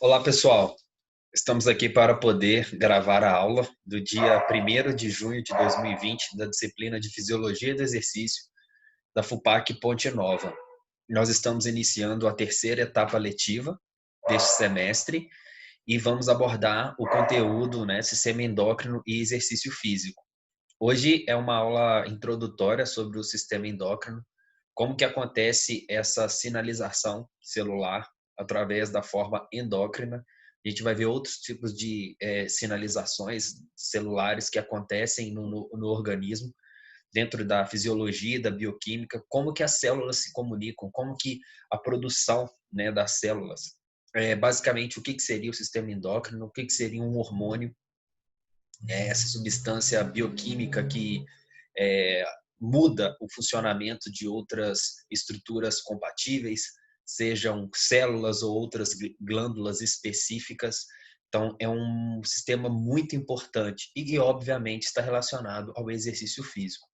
Olá, pessoal. Estamos aqui para poder gravar a aula do dia 1º de junho de 2020 da disciplina de Fisiologia do Exercício da FUPAC Ponte Nova. Nós estamos iniciando a terceira etapa letiva deste semestre e vamos abordar o conteúdo, sistema endócrino e exercício físico. Hoje é uma aula introdutória sobre o sistema endócrino, como que acontece essa sinalização celular através da forma endócrina. A gente vai ver outros tipos de sinalizações celulares que acontecem no organismo, dentro da fisiologia, da bioquímica, como que as células se comunicam, como que a produção, das células. Basicamente, o que seria o sistema endócrino, o que seria um hormônio, essa substância bioquímica que é, muda o funcionamento de outras estruturas compatíveis, sejam células ou outras glândulas específicas. Então, é um sistema muito importante e, obviamente, está relacionado ao exercício físico.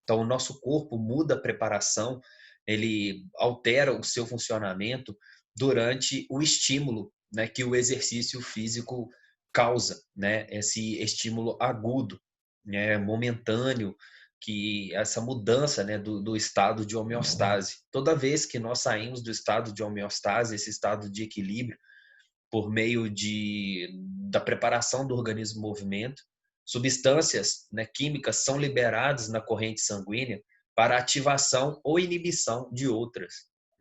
Então, o nosso corpo muda a preparação, ele altera o seu funcionamento durante o estímulo, que o exercício físico causa, esse estímulo agudo, momentâneo, que essa mudança, do estado de homeostase. Toda vez que nós saímos do estado de homeostase, esse estado de equilíbrio, por meio da preparação do organismo em movimento, substâncias, químicas são liberadas na corrente sanguínea para ativação ou inibição de outras.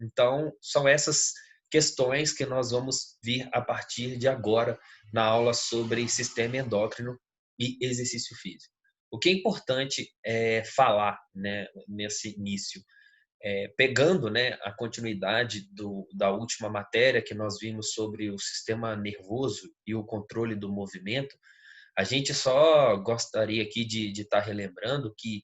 Então, são essas questões que nós vamos vir a partir de agora na aula sobre sistema endócrino e exercício físico. O que é importante falar, nesse início, pegando, a continuidade da última matéria que nós vimos sobre o sistema nervoso e o controle do movimento, a gente só gostaria aqui de estar relembrando que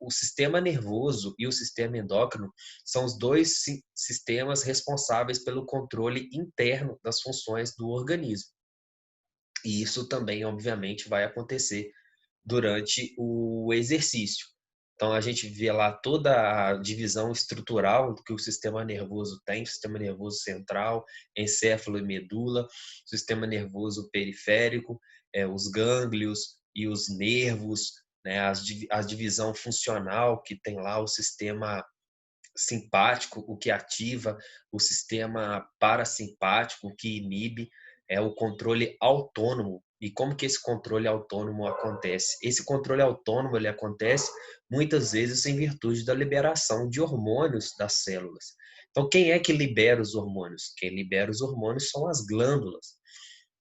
o sistema nervoso e o sistema endócrino são os dois sistemas responsáveis pelo controle interno das funções do organismo. E isso também, obviamente, vai acontecer durante o exercício. Então, a gente vê lá toda a divisão estrutural que o sistema nervoso tem: sistema nervoso central, encéfalo e medula, sistema nervoso periférico, os gânglios e os nervos, a divisão funcional que tem lá o sistema simpático, o que ativa, o sistema parasimpático, o que inibe, o controle autônomo. E como que esse controle autônomo acontece? Esse controle autônomo ele acontece muitas vezes em virtude da liberação de hormônios das células. Então, quem é que libera os hormônios? Quem libera os hormônios são as glândulas.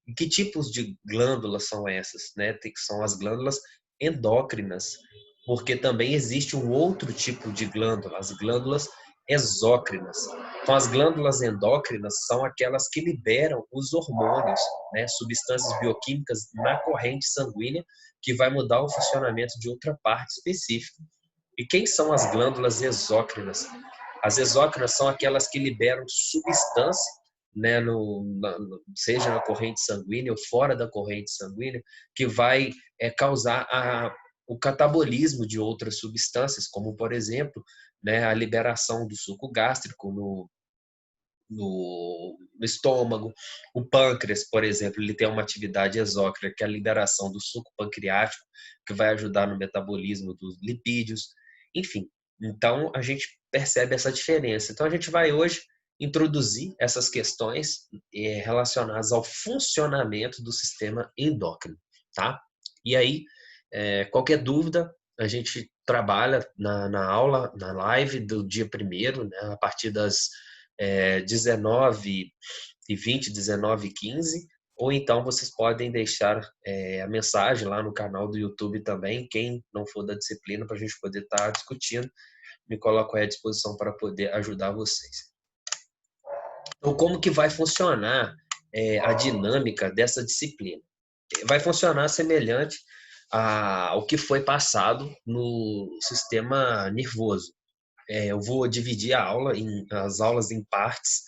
E que tipos de glândulas são essas? São as glândulas endócrinas, porque também existe um outro tipo de glândula, as glândulas exócrinas. Então, as glândulas endócrinas são aquelas que liberam os hormônios, substâncias bioquímicas na corrente sanguínea, que vai mudar o funcionamento de outra parte específica. E quem são as glândulas exócrinas? As exócrinas são aquelas que liberam substância, seja na corrente sanguínea ou fora da corrente sanguínea, que vai causar o catabolismo de outras substâncias, como, por exemplo, a liberação do suco gástrico no estômago. O pâncreas, por exemplo, ele tem uma atividade exócrina, que é a liberação do suco pancreático, que vai ajudar no metabolismo dos lipídios. Enfim, então a gente percebe essa diferença. Então a gente vai hoje introduzir essas questões relacionadas ao funcionamento do sistema endócrino, tá? E aí, qualquer dúvida, a gente trabalha na aula, na live do dia 1º, a partir das 19h20, 19h15, ou então vocês podem deixar a mensagem lá no canal do YouTube também, quem não for da disciplina, para a gente poder estar discutindo, me coloco à disposição para poder ajudar vocês. Então, como que vai funcionar a dinâmica dessa disciplina? Vai funcionar semelhante ao que foi passado no sistema nervoso. Eu vou dividir as aulas em partes.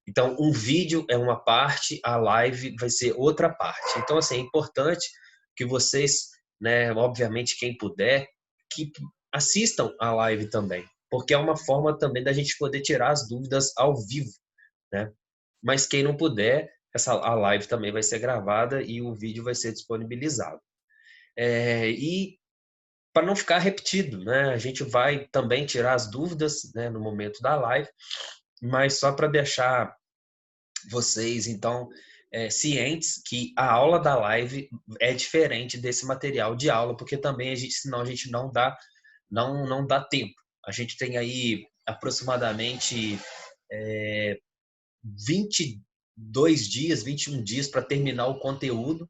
Então, um vídeo é uma parte, a live vai ser outra parte. Então, assim, é importante que vocês, obviamente, quem puder, que assistam a live também, porque é uma forma também da gente poder tirar as dúvidas ao vivo, né? Mas quem não puder, a live também vai ser gravada e o vídeo vai ser disponibilizado. E para não ficar repetido, né? A gente vai também tirar as dúvidas, né, no momento da live, mas só para deixar vocês, então, cientes que a aula da live é diferente desse material de aula, porque também senão a gente não dá tempo. A gente tem aí aproximadamente 22 dias, 21 dias para terminar o conteúdo.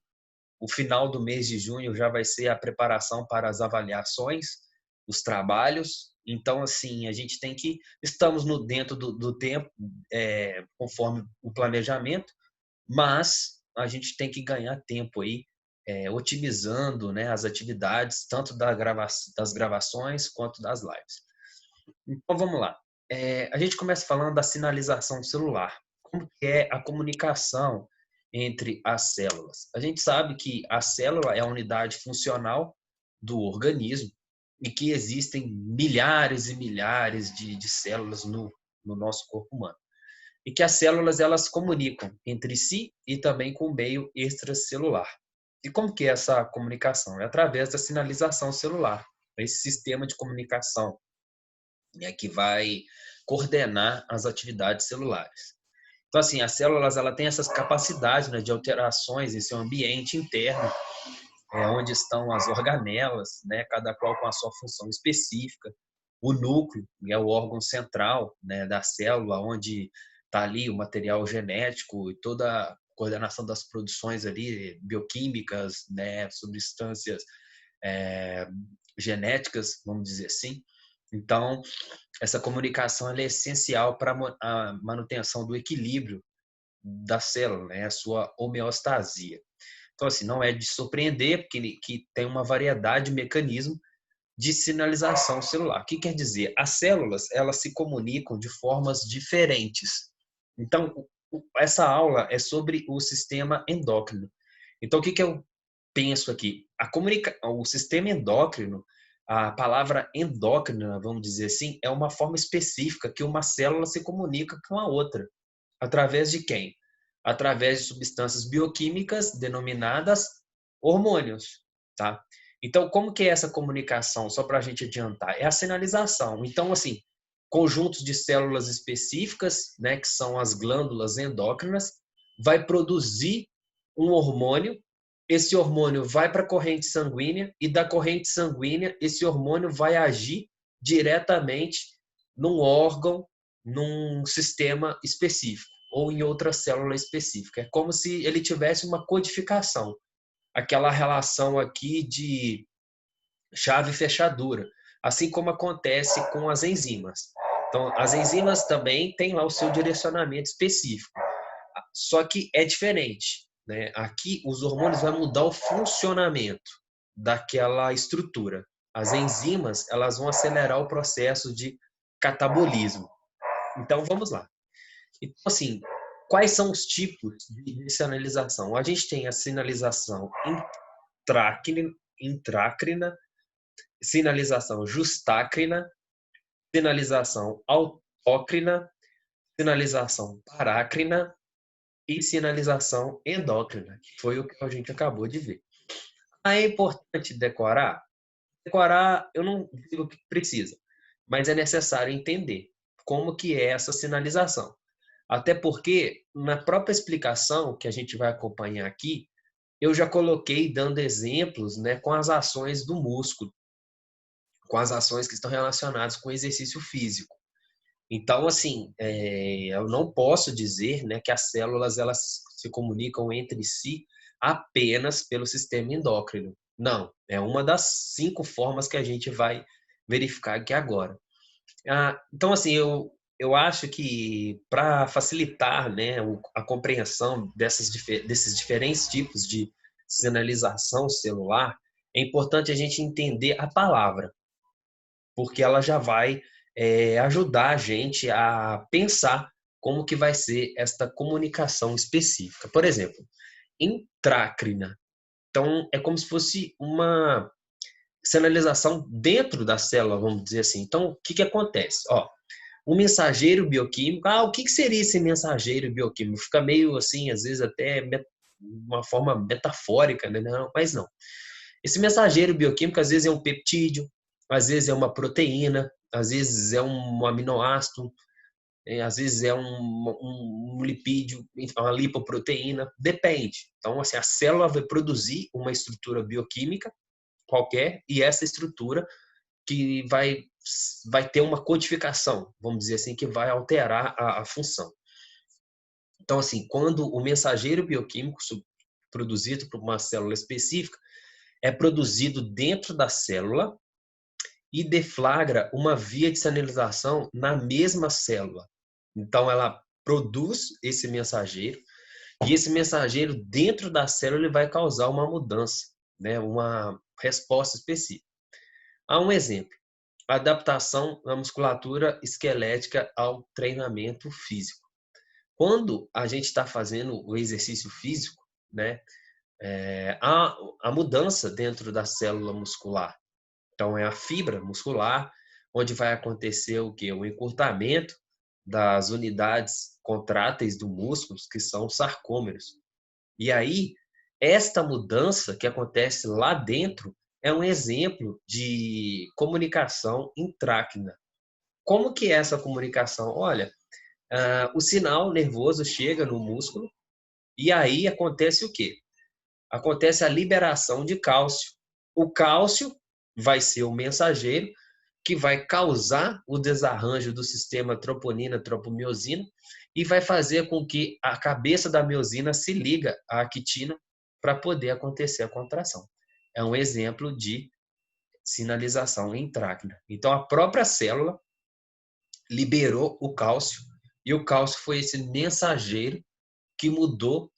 O final do mês de junho já vai ser a preparação para as avaliações, os trabalhos. Então, assim, a gente tem que... Estamos dentro do tempo, conforme o planejamento, mas a gente tem que ganhar tempo aí, otimizando, né, as atividades, tanto das gravações quanto das lives. Então, vamos lá. A gente começa falando da sinalização celular. Como que é a comunicação entre as células? A gente sabe que a célula é a unidade funcional do organismo e que existem milhares e milhares de células no nosso corpo humano. E que as células elas comunicam entre si e também com o meio extracelular. E como que é essa comunicação? É através da sinalização celular, esse sistema de comunicação, né, que vai coordenar as atividades celulares. Então, assim, as células ela tem essas capacidades, né, de alterações em seu ambiente interno, onde estão as organelas, né, cada qual com a sua função específica. O núcleo, que é o órgão central, né, da célula, onde está ali o material genético e toda a coordenação das produções ali bioquímicas, né, substâncias genéticas, vamos dizer assim. Então, essa comunicação ela é essencial para a manutenção do equilíbrio da célula, né, a sua homeostasia. Então, assim, não é de surpreender, porque que tem uma variedade de mecanismos de sinalização celular. O que quer dizer? As células, elas se comunicam de formas diferentes. Então, essa aula é sobre o sistema endócrino. Então, o que eu penso aqui? O sistema endócrino, a palavra endócrina, vamos dizer assim, é uma forma específica que uma célula se comunica com a outra. Através de quem? Através de substâncias bioquímicas denominadas hormônios, tá? Então, como que é essa comunicação? Só para a gente adiantar, é a sinalização. Então, assim, conjuntos de células específicas, né, que são as glândulas endócrinas, vai produzir um hormônio. Esse hormônio vai para a corrente sanguínea e da corrente sanguínea esse hormônio vai agir diretamente num órgão, num sistema específico ou em outra célula específica. É como se ele tivesse uma codificação, aquela relação aqui de chave e fechadura, assim como acontece com as enzimas. Então, as enzimas também têm lá o seu direcionamento específico, só que é diferente, né? Aqui, os hormônios vão mudar o funcionamento daquela estrutura. As enzimas, elas vão acelerar o processo de catabolismo. Então, vamos lá. Então, assim, quais são os tipos de sinalização? A gente tem a sinalização intrácrina, sinalização justácrina, sinalização autócrina, sinalização parácrina e sinalização endócrina, que foi o que a gente acabou de ver. É importante decorar? Decorar, eu não digo que precisa, mas é necessário entender como que é essa sinalização. Até porque, na própria explicação que a gente vai acompanhar aqui, eu já coloquei dando exemplos, né, com as ações do músculo, com as ações que estão relacionadas com o exercício físico. Então, assim, eu não posso dizer, né, que as células elas se comunicam entre si apenas pelo sistema endócrino. Não, é uma das 5 formas que a gente vai verificar aqui agora. Então, assim, eu acho que para facilitar, né, a compreensão desses diferentes tipos de sinalização celular, é importante a gente entender a palavra, porque ela já vai ajudar a gente a pensar como que vai ser esta comunicação específica. Por exemplo, intrácrina. Então, é como se fosse uma sinalização dentro da célula, vamos dizer assim. Então, o que acontece? O mensageiro bioquímico, o que seria esse mensageiro bioquímico? Fica meio assim, às vezes até uma forma metafórica, né? Não, mas não. Esse mensageiro bioquímico, às vezes é um peptídeo, às vezes é uma proteína, às vezes é um aminoácido, às vezes é um lipídio, uma lipoproteína, depende. Então, assim, a célula vai produzir uma estrutura bioquímica qualquer e essa estrutura que vai ter uma codificação, vamos dizer assim, que vai alterar a função. Então, assim, quando o mensageiro bioquímico produzido por uma célula específica é produzido dentro da célula e deflagra uma via de sinalização na mesma célula. Então, ela produz esse mensageiro e esse mensageiro dentro da célula ele vai causar uma mudança, né? Uma resposta específica. Há um exemplo. Adaptação na musculatura esquelética ao treinamento físico. Quando a gente está fazendo o exercício físico, né, há mudança dentro da célula muscular. Então, é a fibra muscular, onde vai acontecer o quê? O encurtamento das unidades contráteis do músculo, que são os sarcômeros. E aí, esta mudança que acontece lá dentro é um exemplo de comunicação intráquea. Como que é essa comunicação? Olha, o sinal nervoso chega no músculo e aí acontece o quê? Acontece a liberação de cálcio. O cálcio vai ser o mensageiro que vai causar o desarranjo do sistema troponina-tropomiosina e vai fazer com que a cabeça da miosina se liga à actina para poder acontecer a contração. É um exemplo de sinalização intráquea. Então, a própria célula liberou o cálcio e o cálcio foi esse mensageiro que mudou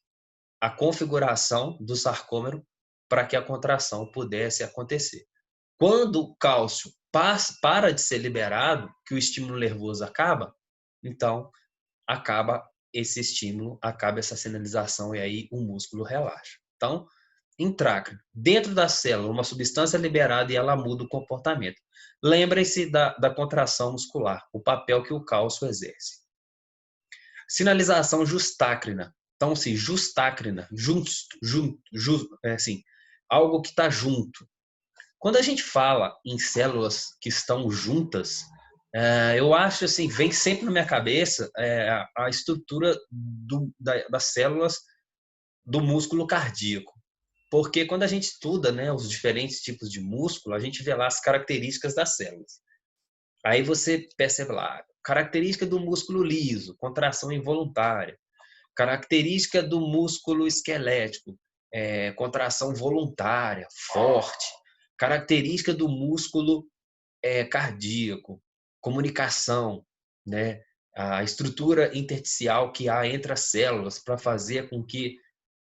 a configuração do sarcômero para que a contração pudesse acontecer. Quando o cálcio para de ser liberado, que o estímulo nervoso acaba, então acaba esse estímulo, acaba essa sinalização e aí o músculo relaxa. Então, intráqueo, dentro da célula, uma substância liberada e ela muda o comportamento. Lembrem-se da contração muscular, o papel que o cálcio exerce. Sinalização justácrina. Então, assim, justácrina, assim, algo que está junto. Quando a gente fala em células que estão juntas, eu acho assim, vem sempre na minha cabeça a estrutura das células do músculo cardíaco. Porque quando a gente estuda, né, os diferentes tipos de músculo, a gente vê lá as características das células. Aí você percebe lá, característica do músculo liso, contração involuntária. Característica do músculo esquelético, contração voluntária, forte. Característica do músculo cardíaco, comunicação, né? A estrutura intersticial que há entre as células para fazer com que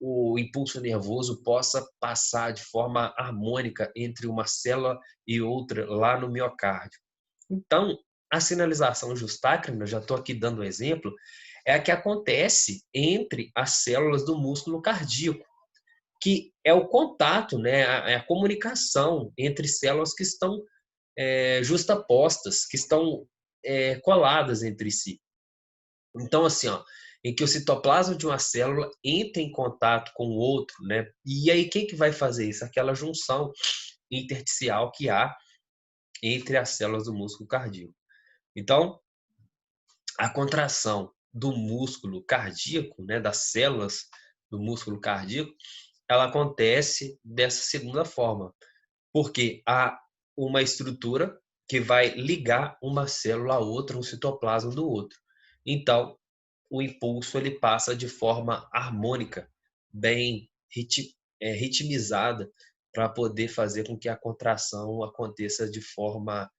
o impulso nervoso possa passar de forma harmônica entre uma célula e outra lá no miocárdio. Então, a sinalização justácrina, já estou aqui dando um exemplo, é a que acontece entre as células do músculo cardíaco, que é o contato, né, a comunicação entre células que estão justapostas, que estão coladas entre si. Então, assim, ó, em que o citoplasma de uma célula entra em contato com o outro, né? E aí quem que vai fazer isso? Aquela junção intersticial que há entre as células do músculo cardíaco. Então, a contração do músculo cardíaco, né, das células do músculo cardíaco, ela acontece dessa segunda forma, porque há uma estrutura que vai ligar uma célula a outra, um citoplasma do outro. Então, o impulso ele passa de forma harmônica, bem ritmizada, para poder fazer com que a contração aconteça de forma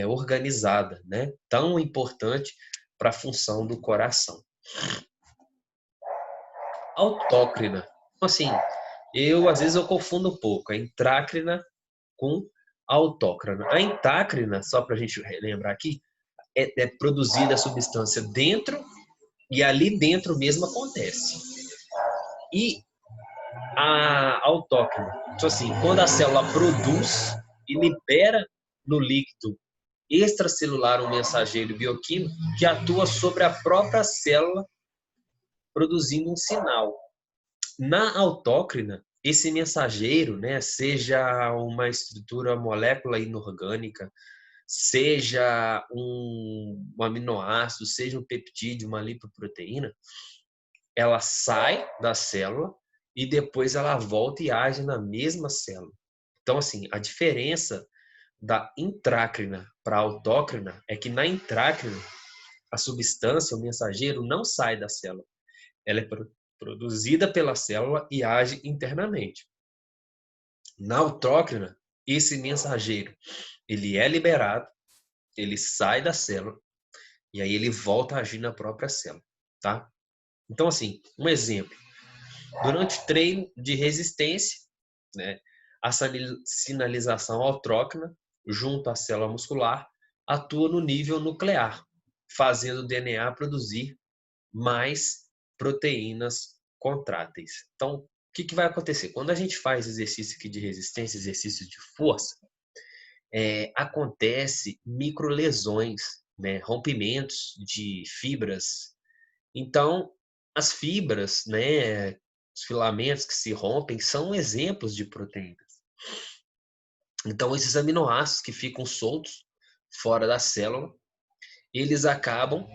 organizada, né? Tão importante para a função do coração. Autócrina. Assim, às vezes eu confundo um pouco a intrácrina com autócrina. A intrácrina, só para a gente lembrar aqui, é produzida a substância dentro e ali dentro mesmo acontece. E a autócrina, então assim, quando a célula produz e libera no líquido extracelular, um mensageiro bioquímico que atua sobre a própria célula, produzindo um sinal. Na autócrina, esse mensageiro, né, seja uma estrutura molécula inorgânica, seja um aminoácido, seja um peptídeo, uma lipoproteína, ela sai da célula e depois ela volta e age na mesma célula. Então, assim, a diferença da intrácrina para a autócrina é que na intrácrina a substância, o mensageiro, não sai da célula. Ela é produzida pela célula e age internamente. Na autócrina, esse mensageiro, ele é liberado, ele sai da célula e aí ele volta a agir na própria célula, tá? Então, assim, um exemplo. Durante o treino de resistência, né, a sinalização autrócrina, junto à célula muscular, atua no nível nuclear, fazendo o DNA produzir mais proteínas contráteis. Então, o que vai acontecer? Quando a gente faz exercício aqui de resistência, exercício de força, acontece microlesões, né, rompimentos de fibras. Então, as fibras, né, os filamentos que se rompem são exemplos de proteínas. Então, esses aminoácidos que ficam soltos fora da célula, eles acabam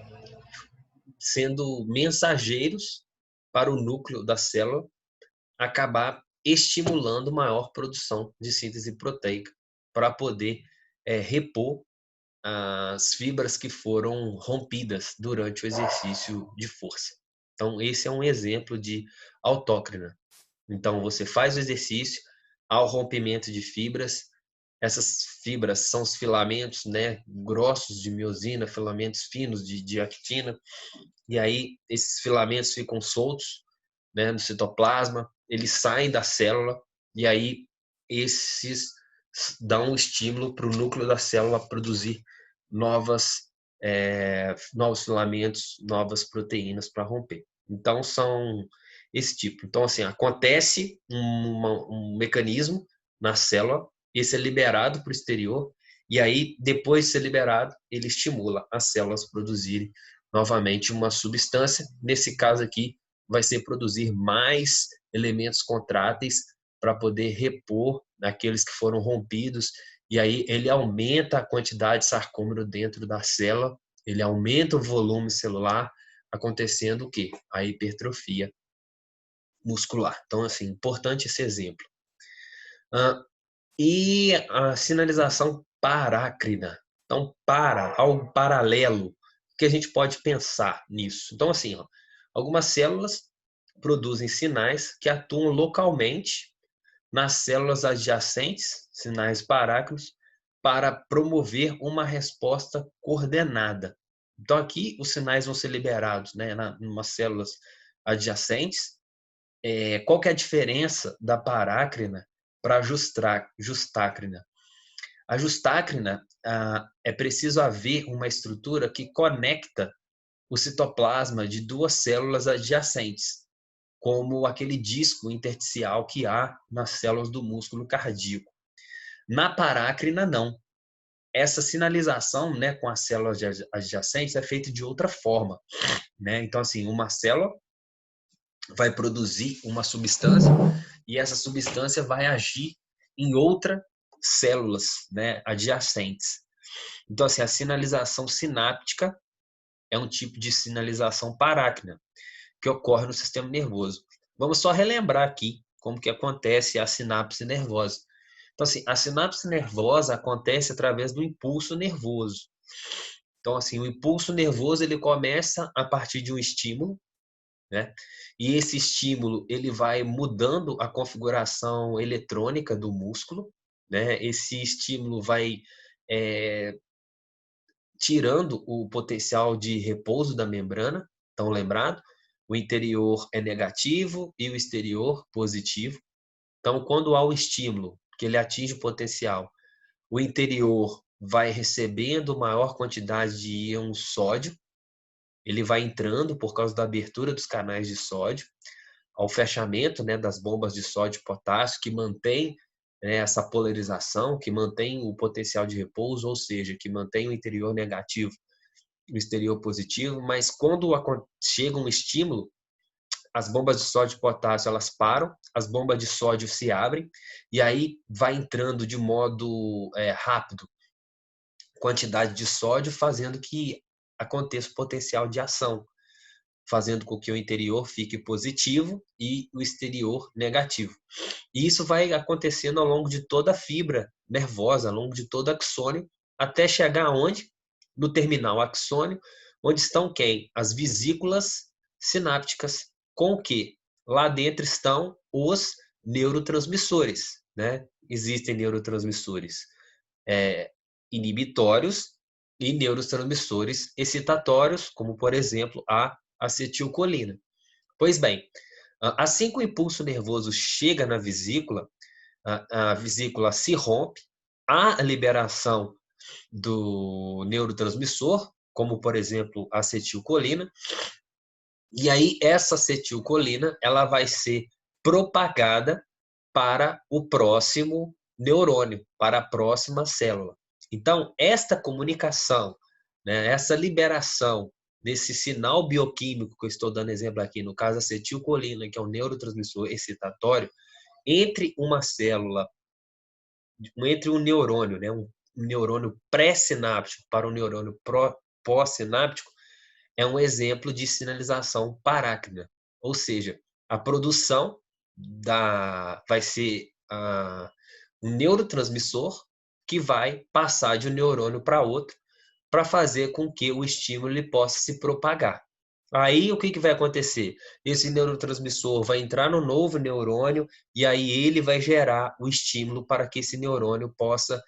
sendo mensageiros para o núcleo da célula acabar estimulando maior produção de síntese proteica para poder repor as fibras que foram rompidas durante o exercício de força. Então, esse é um exemplo de autócrina. Então, você faz o exercício, ao rompimento de fibras, essas fibras são os filamentos, né, grossos de miosina, filamentos finos de actina, e aí esses filamentos ficam soltos, né, no citoplasma, eles saem da célula, e aí esses dão um estímulo para o núcleo da célula produzir novos filamentos, novas proteínas para romper. Então, são esse tipo. Então, assim, acontece um mecanismo na célula, esse é liberado para o exterior, e aí, depois de ser liberado, ele estimula as células a produzirem novamente uma substância. Nesse caso aqui, vai ser produzir mais elementos contráteis para poder repor aqueles que foram rompidos, e aí ele aumenta a quantidade de sarcômero dentro da célula, ele aumenta o volume celular, acontecendo o quê? A hipertrofia muscular. Então, assim, importante esse exemplo. E a sinalização parácrina. Então, algo paralelo, que a gente pode pensar nisso. Então, assim, ó, algumas células produzem sinais que atuam localmente nas células adjacentes, sinais parácrinos, para promover uma resposta coordenada. Então, aqui os sinais vão ser liberados, né, em umas células adjacentes. Qual que é a diferença da parácrina para a justácrina? A justácrina, é preciso haver uma estrutura que conecta o citoplasma de duas células adjacentes, como aquele disco intersticial que há nas células do músculo cardíaco. Na parácrina, não. Essa sinalização, né, com as células adjacentes é feita de outra forma, né? Então, assim, uma célula vai produzir uma substância e essa substância vai agir em outras células, né, adjacentes. Então, assim, a sinalização sináptica é um tipo de sinalização parácrina que ocorre no sistema nervoso. Vamos só relembrar aqui como que acontece a sinapse nervosa. Então, assim, a sinapse nervosa acontece através do impulso nervoso. Então, assim, o impulso nervoso ele começa a partir de um estímulo, né? E esse estímulo ele vai mudando a configuração eletrônica do músculo, né? Esse estímulo vai tirando o potencial de repouso da membrana. Então, lembrado, o interior é negativo e o exterior positivo. Então, quando há um estímulo que ele atinge o potencial, o interior vai recebendo maior quantidade de íons sódio, ele vai entrando por causa da abertura dos canais de sódio, ao fechamento, né, das bombas de sódio e potássio, que mantém né, essa polarização que mantém o potencial de repouso, ou seja, que mantém o interior negativo e o exterior positivo, mas quando chega um estímulo, as bombas de sódio e potássio elas param, as bombas de sódio se abrem e aí vai entrando de modo rápido quantidade de sódio, fazendo que aconteça o potencial de ação, fazendo com que o interior fique positivo e o exterior negativo. E isso vai acontecendo ao longo de toda a fibra nervosa, ao longo de todo o axônio, até chegar onde? No terminal axônio, onde estão quem? As vesículas sinápticas, com o que? Lá dentro estão os neurotransmissores, né? Existem neurotransmissores inibitórios e neurotransmissores excitatórios, como, por exemplo, a acetilcolina. Pois bem, assim que o impulso nervoso chega na vesícula, a vesícula se rompe, há a liberação do neurotransmissor, como, por exemplo, a acetilcolina, e aí essa acetilcolina ela vai ser propagada para o próximo neurônio, para a próxima célula. Então, esta comunicação, né, essa liberação desse sinal bioquímico que eu estou dando exemplo aqui, no caso acetilcolina, que é um neurotransmissor excitatório, entre uma célula, entre um neurônio, né, um neurônio pré-sináptico para um neurônio pós-sináptico, é um exemplo de sinalização parácrina. Ou seja, a produção vai ser um neurotransmissor que vai passar de um neurônio para outro para fazer com que o estímulo ele possa se propagar. Aí o que vai acontecer? Esse neurotransmissor vai entrar no novo neurônio e aí ele vai gerar o estímulo para que esse neurônio possa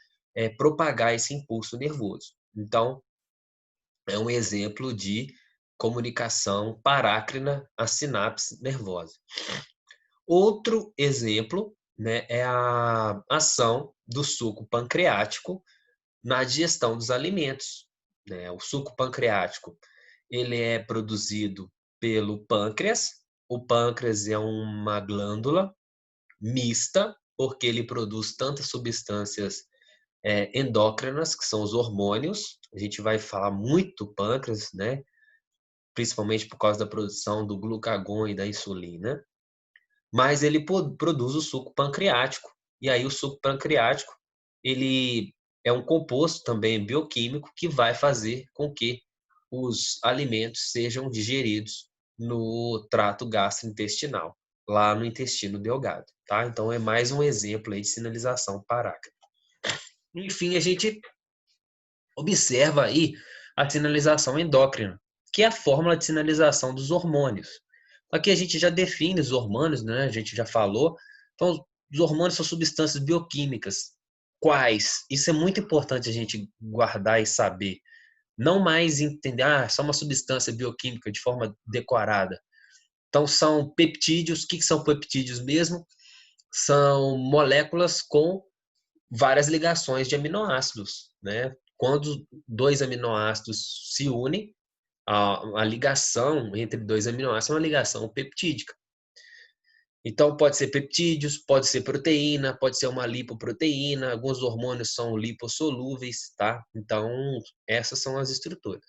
propagar esse impulso nervoso. Então, é um exemplo de comunicação parácrina à sinapse nervosa. Outro exemplo, né, é a ação do suco pancreático na digestão dos alimentos, né? O suco pancreático, ele é produzido pelo pâncreas. O pâncreas é uma glândula mista, porque ele produz tantas substâncias endócrinas, que são os hormônios. A gente vai falar muito do pâncreas, né? Principalmente por causa da produção do glucagon e da insulina. Mas ele produz o suco pancreático. E aí o suco pancreático, ele é um composto também bioquímico que vai fazer com que os alimentos sejam digeridos no trato gastrointestinal, lá no intestino delgado, tá? Então é mais um exemplo aí de sinalização parácrina. Enfim, a gente observa aí a sinalização endócrina, que é a fórmula de sinalização dos hormônios. Aqui a gente já define os hormônios, né? A gente já falou. Então, os hormônios são substâncias bioquímicas. Quais? Isso é muito importante a gente guardar e saber. Não mais entender, só uma substância bioquímica de forma decorada. Então, são peptídeos. O que são peptídeos mesmo? São moléculas com várias ligações de aminoácidos, né? Quando dois aminoácidos se unem, a ligação entre dois aminoácidos é uma ligação peptídica. Então, pode ser peptídeos, pode ser proteína, pode ser uma lipoproteína, alguns hormônios são lipossolúveis, tá? Então, essas são as estruturas.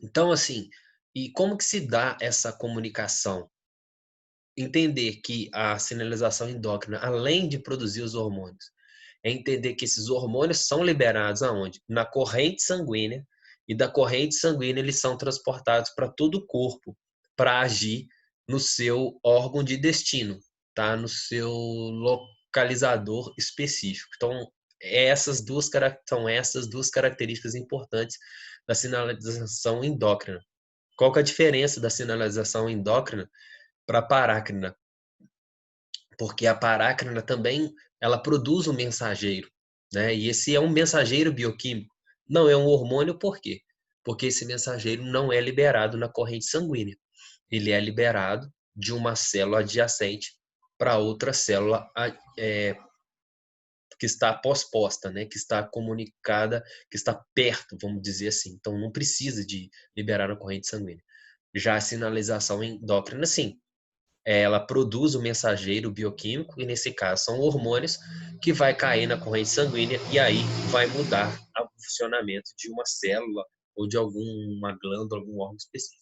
Então, assim, e como que se dá essa comunicação? Entender que a sinalização endócrina, além de produzir os hormônios, é entender que esses hormônios são liberados aonde? Na corrente sanguínea, e da corrente sanguínea eles são transportados para todo o corpo para agir no seu órgão de destino, tá? No seu localizador específico. Então, são essas duas características importantes da sinalização endócrina. Qual que é a diferença da sinalização endócrina para a parácrina? Porque a parácrina também ela produz um mensageiro, né? E esse é um mensageiro bioquímico, não é um hormônio, por quê? Porque esse mensageiro não é liberado na corrente sanguínea, ele é liberado de uma célula adjacente para outra célula que está posposta, né? Que está comunicada, que está perto, vamos dizer assim. Então não precisa de liberar na corrente sanguínea. Já a sinalização endócrina, sim, ela produz o mensageiro bioquímico, e nesse caso são hormônios, que vai cair na corrente sanguínea e aí vai mudar o funcionamento de uma célula ou de alguma glândula, algum órgão específico.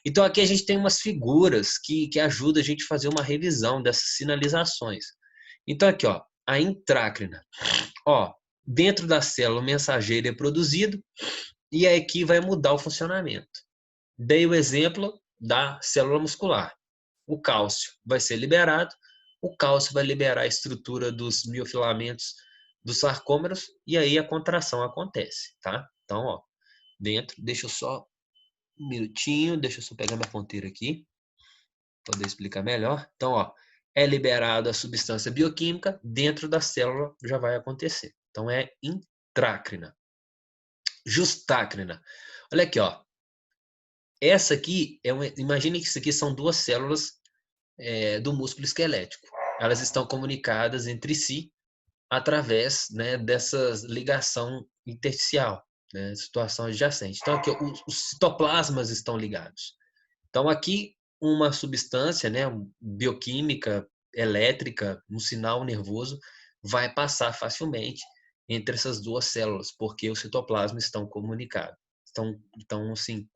Então aqui a gente tem umas figuras que ajudam a gente a fazer uma revisão dessas sinalizações. Então aqui, ó, a intrácrina. Ó, dentro da célula o mensageiro é produzido e aqui vai mudar o funcionamento. Dei o exemplo da célula muscular. O cálcio vai ser liberado, o cálcio vai liberar a estrutura dos miofilamentos dos sarcômeros e aí a contração acontece, tá? Então, ó, dentro, deixa eu só um minutinho, deixa eu só pegar minha ponteira aqui, para poder explicar melhor. Então, ó, é liberada a substância bioquímica, dentro da célula já vai acontecer. Então, é intrácrina. Justácrina. Olha aqui, ó. Essa aqui, imagine que isso aqui são duas células do músculo esquelético. Elas estão comunicadas entre si através, né, dessa ligação intersticial, né, situação adjacente. Então, aqui, os citoplasmas estão ligados. Então, aqui, uma substância, né, bioquímica, elétrica, um sinal nervoso, vai passar facilmente entre essas duas células, porque os citoplasmas estão comunicados, estão assim,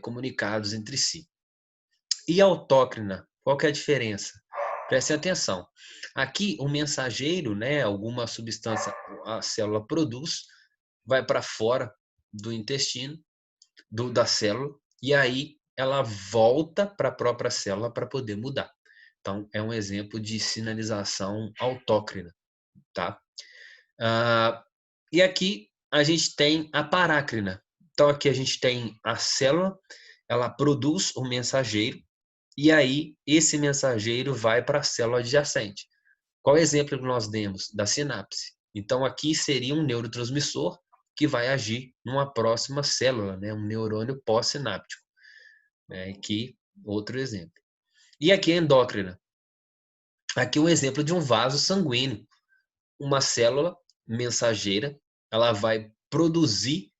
comunicados entre si. E a autócrina, qual que é a diferença? Prestem atenção. Aqui, o mensageiro, né, alguma substância a célula produz, vai para fora do intestino, da célula, e aí ela volta para a própria célula para poder mudar. Então, é um exemplo de sinalização autócrina, tá? E aqui a gente tem a parácrina. Então, aqui a gente tem a célula, ela produz o mensageiro, e aí esse mensageiro vai para a célula adjacente. Qual é o exemplo que nós demos? Da sinapse. Então, aqui seria um neurotransmissor que vai agir numa próxima célula, né? Um neurônio pós-sináptico. Aqui, outro exemplo. E aqui a endócrina. Aqui um exemplo de um vaso sanguíneo. Uma célula mensageira, ela vai produzir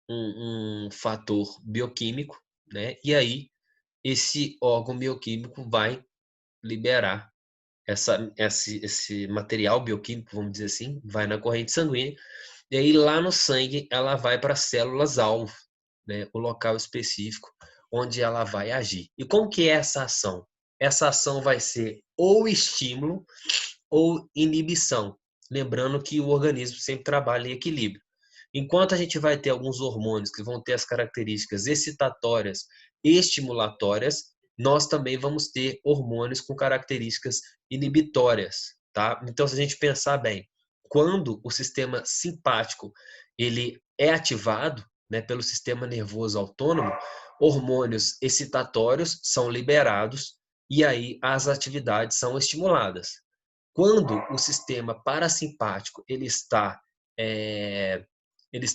um fator bioquímico, né? E aí esse órgão bioquímico vai liberar esse material bioquímico, vamos dizer assim, vai na corrente sanguínea, e aí lá no sangue ela vai para as células-alvo, né, o local específico onde ela vai agir. E como que é essa ação? Essa ação vai ser ou estímulo ou inibição. Lembrando que o organismo sempre trabalha em equilíbrio. Enquanto a gente vai ter alguns hormônios que vão ter as características excitatórias e estimulatórias, nós também vamos ter hormônios com características inibitórias, tá? Então, se a gente pensar bem, quando o sistema simpático ele é ativado, né, pelo sistema nervoso autônomo, hormônios excitatórios são liberados e aí as atividades são estimuladas. Quando o sistema parasimpático ele está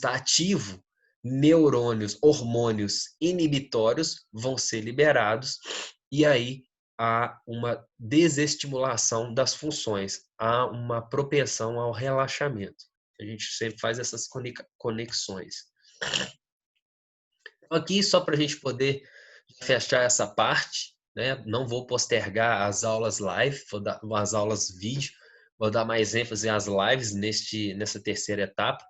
ativo, neurônios, hormônios inibitórios vão ser liberados e aí há uma desestimulação das funções, há uma propensão ao relaxamento. A gente sempre faz essas conexões. Aqui, só para a gente poder fechar essa parte, né? Não vou postergar as aulas live, vou dar as aulas vídeo, vou dar mais ênfase às lives nessa terceira etapa.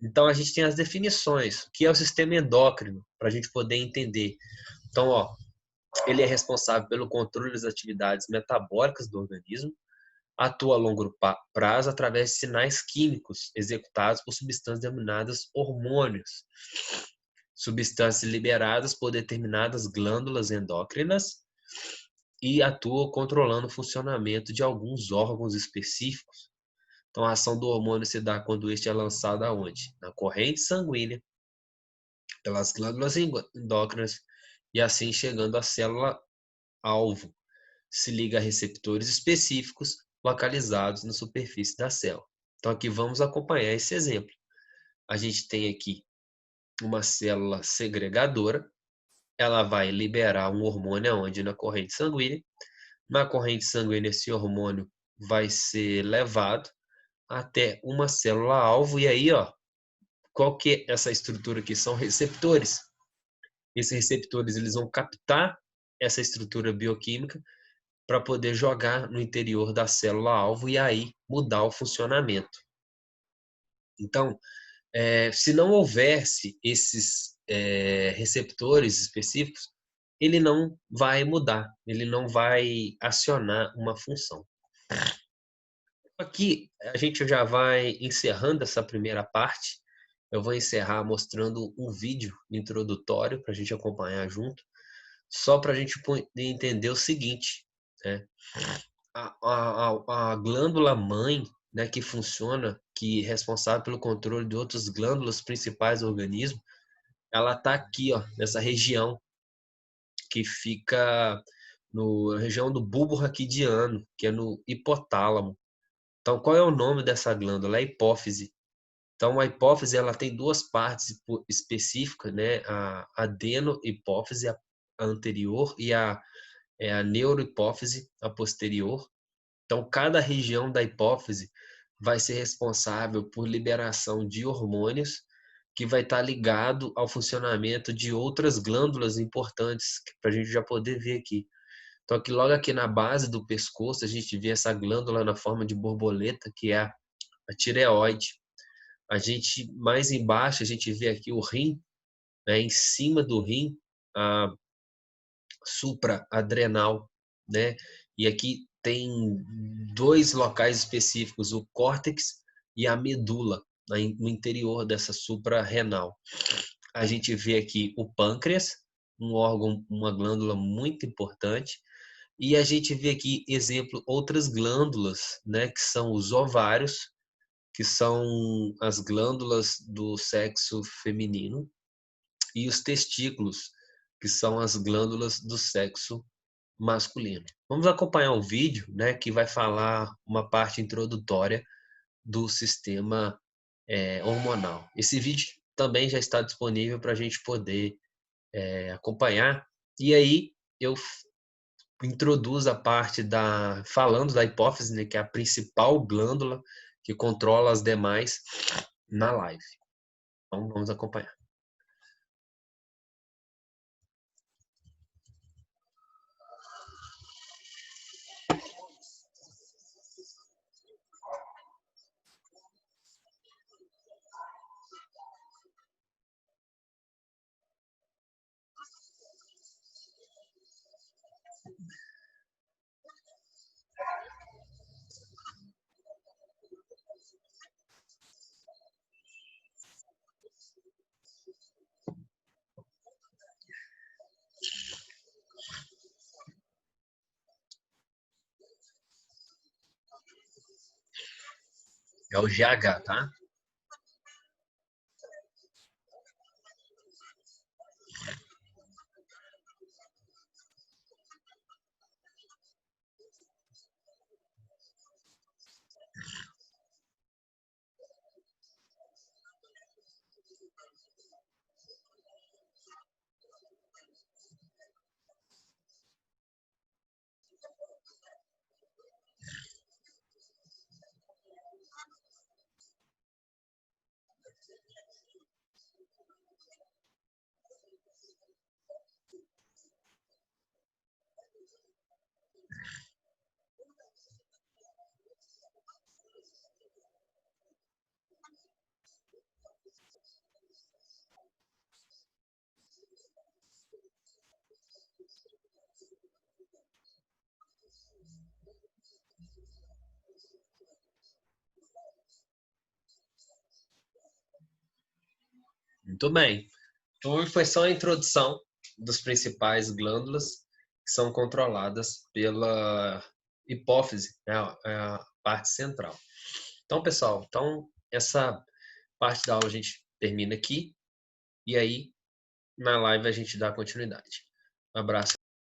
Então, a gente tem as definições, o que é o sistema endócrino, para a gente poder entender. Então, ó, ele é responsável pelo controle das atividades metabólicas do organismo, atua a longo prazo através de sinais químicos executados por substâncias denominadas hormônios, substâncias liberadas por determinadas glândulas endócrinas e atua controlando o funcionamento de alguns órgãos específicos. Então, a ação do hormônio se dá quando este é lançado aonde? Na corrente sanguínea, pelas glândulas endócrinas e assim chegando à célula-alvo. Se liga a receptores específicos localizados na superfície da célula. Então, aqui vamos acompanhar esse exemplo. A gente tem aqui uma célula segregadora, ela vai liberar um hormônio aonde? Na corrente sanguínea. Na corrente sanguínea, esse hormônio vai ser levado até uma célula-alvo, e aí, ó, qual que é essa estrutura aqui? São receptores. Esses receptores eles vão captar essa estrutura bioquímica para poder jogar no interior da célula-alvo e aí mudar o funcionamento. Então, se não houvesse esses receptores específicos, ele não vai mudar, ele não vai acionar uma função. Aqui a gente já vai encerrando essa primeira parte. Eu vou encerrar mostrando um vídeo introdutório para a gente acompanhar junto, só para a gente poder entender o seguinte, né? A glândula mãe, né, que funciona, que é responsável pelo controle de outras glândulas principais do organismo, ela está aqui, ó, nessa região que fica na região do bulbo raquidiano, que é no hipotálamo. Então, qual é o nome dessa glândula? É a hipófise. Então, a hipófise ela tem duas partes específicas, né? A adenohipófise, a anterior, e a neurohipófise, a posterior. Então, cada região da hipófise vai ser responsável por liberação de hormônios que vai estar ligado ao funcionamento de outras glândulas importantes, para a gente já poder ver aqui. Então, aqui, logo aqui na base do pescoço, a gente vê essa glândula na forma de borboleta, que é a tireoide. A gente, mais embaixo, a gente vê aqui o rim, né? Em cima do rim, a supraadrenal, né? E aqui tem dois locais específicos, o córtex e a medula, no interior dessa suprarrenal. A gente vê aqui o pâncreas, um órgão, uma glândula muito importante, e a gente vê aqui, exemplo, outras glândulas, né, que são os ovários, que são as glândulas do sexo feminino, e os testículos, que são as glândulas do sexo masculino. Vamos acompanhar um vídeo, né, que vai falar uma parte introdutória do sistema hormonal. Esse vídeo também já está disponível para a gente poder acompanhar. E aí eu introduzo a parte falando da hipófise, né, que é a principal glândula que controla as demais na live. Então vamos acompanhar. É o GH, tá? Muito bem. Então, foi só a introdução das principais glândulas que são controladas pela hipófise, né? É a parte central. Então, pessoal, essa parte da aula a gente termina aqui e aí na live a gente dá continuidade. Um abraço.